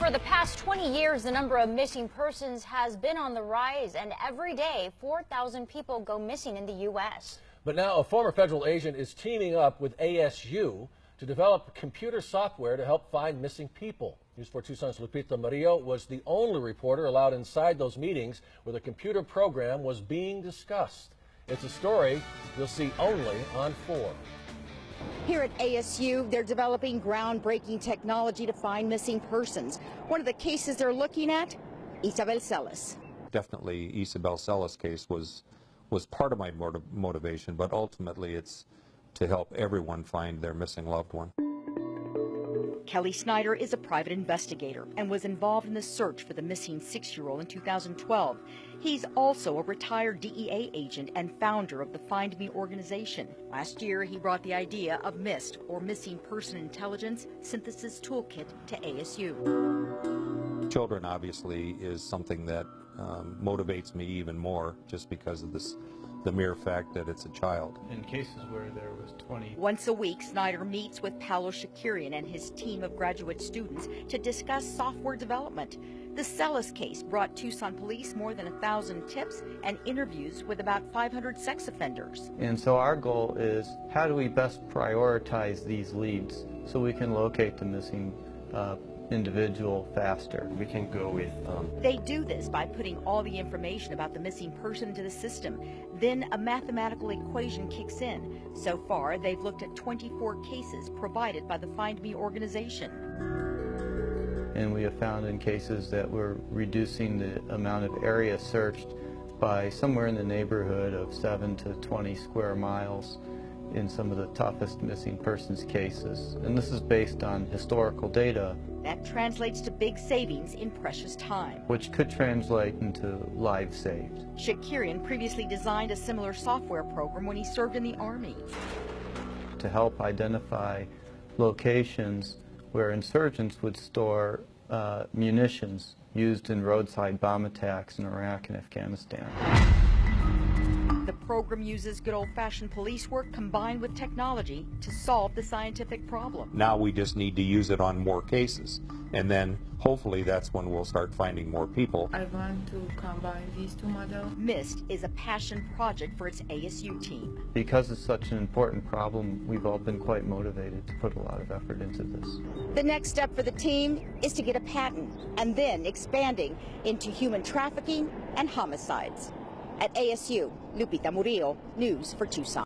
For the past 20 years, the number of missing persons has been on the rise, and every day, 4,000 people go missing in the U.S. But now a former federal agent is teaming up with ASU to develop computer software to help find missing people. News 4 Tucson's Lupita Murillo was the only reporter allowed inside those meetings where the computer program was being discussed. It's a story you'll see only on 4. Here at ASU, they're developing groundbreaking technology to find missing persons. One of the cases they're looking at, Isabel Celis. Definitely Isabel Celis case was part of my motivation, but ultimately it's to help everyone find their missing loved one. Kelly Snyder is a private investigator and was involved in the search for the missing 6-year-old in 2012. He's also a retired DEA agent and founder of the Find Me organization. Last year, he brought the idea of MIST, or Missing Person Intelligence Synthesis Toolkit, to ASU. Children obviously is something that motivates me even more, just because of the mere fact that it's a child. In cases where there was 20. Once a week, Snyder meets with Paolo Shakarian and his team of graduate students to discuss software development. The Celis case brought Tucson police more than 1,000 tips and interviews with about 500 sex offenders. And so our goal is, how do we best prioritize these leads so we can locate the missing individual faster? We can go with They do this by putting all the information about the missing person into the system. Then a mathematical equation kicks in. So far, they've looked at 24 cases provided by the Find Me organization. and we have found in cases that we're reducing the amount of area searched by somewhere in the neighborhood of 7 to 20 square miles in some of the toughest missing persons cases. And this is based on historical data. That translates to big savings in precious time, which could translate into lives saved. Shakarian previously designed a similar software program when he served in the Army. To help identify locations where insurgents would store munitions used in roadside bomb attacks in Iraq and Afghanistan. The program uses good old-fashioned police work combined with technology to solve the scientific problem. Now we just need to use it on more cases, and then hopefully that's when we'll start finding more people. I want to combine these two models. MIST is a passion project for its ASU team. Because it's such an important problem, we've all been quite motivated to put a lot of effort into this. The next step for the team is to get a patent, and then expanding into human trafficking and homicides. At ASU, Lupita Murillo, News 4 Tucson.